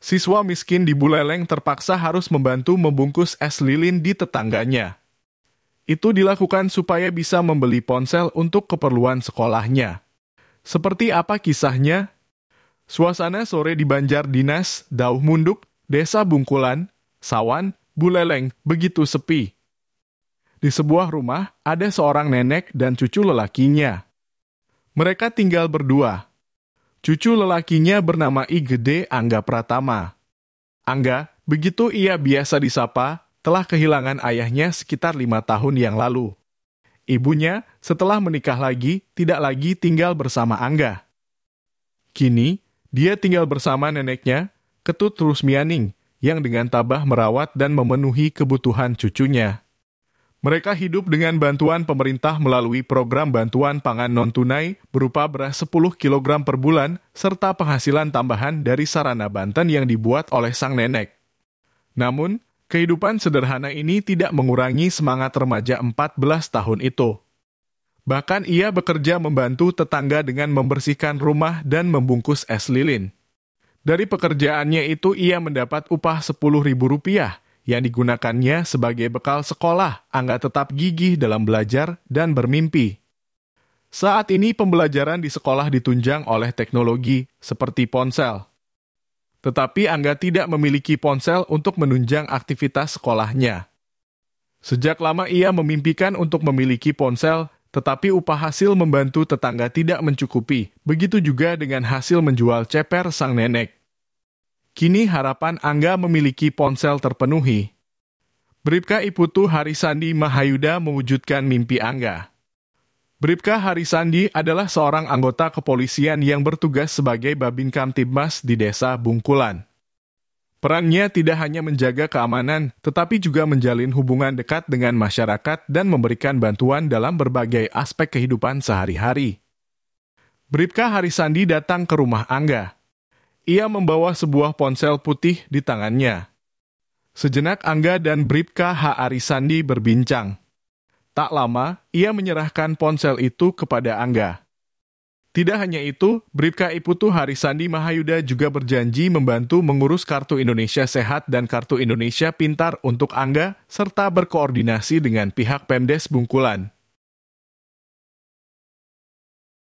Siswa miskin di Buleleng terpaksa harus membantu membungkus es lilin di tetangganya. Itu dilakukan supaya bisa membeli ponsel untuk keperluan sekolahnya. Seperti apa kisahnya? Suasana sore di Banjar Dinas, Dauh Munduk, Desa Bungkulan, Sawan, Buleleng begitu sepi. Di sebuah rumah ada seorang nenek dan cucu lelakinya. Mereka tinggal berdua. Cucu lelakinya bernama I Gede Angga Pratama. Angga, begitu ia biasa disapa, telah kehilangan ayahnya sekitar 5 tahun yang lalu. Ibunya, setelah menikah lagi, tidak lagi tinggal bersama Angga. Kini, dia tinggal bersama neneknya, Ketut Rusmianing, yang dengan tabah merawat dan memenuhi kebutuhan cucunya. Mereka hidup dengan bantuan pemerintah melalui program bantuan pangan non-tunai berupa beras 10 kg per bulan, serta penghasilan tambahan dari sarana Banten yang dibuat oleh sang nenek. Namun, kehidupan sederhana ini tidak mengurangi semangat remaja 14 tahun itu. Bahkan ia bekerja membantu tetangga dengan membersihkan rumah dan membungkus es lilin. Dari pekerjaannya itu ia mendapat upah Rp10.000 yang digunakannya sebagai bekal sekolah. Angga tetap gigih dalam belajar dan bermimpi. Saat ini pembelajaran di sekolah ditunjang oleh teknologi seperti ponsel. Tetapi Angga tidak memiliki ponsel untuk menunjang aktivitas sekolahnya. Sejak lama ia memimpikan untuk memiliki ponsel, tetapi upah hasil membantu tetangga tidak mencukupi. Begitu juga dengan hasil menjual ceper sang nenek. Kini harapan Angga memiliki ponsel terpenuhi. Bribka Iputu Harisandi Mahayuda mewujudkan mimpi Angga. Bribka Harisandi adalah seorang anggota kepolisian yang bertugas sebagai Babin Kamtibmas di Desa Bungkulan. Perannya tidak hanya menjaga keamanan, tetapi juga menjalin hubungan dekat dengan masyarakat dan memberikan bantuan dalam berbagai aspek kehidupan sehari-hari. Bribka Harisandi datang ke rumah Angga. Ia membawa sebuah ponsel putih di tangannya. Sejenak Angga dan Bribka Harisandi berbincang. Tak lama, ia menyerahkan ponsel itu kepada Angga. Tidak hanya itu, Bribka Iputu Harisandi Mahayuda juga berjanji membantu mengurus Kartu Indonesia Sehat dan Kartu Indonesia Pintar untuk Angga, serta berkoordinasi dengan pihak Pemdes Bungkulan.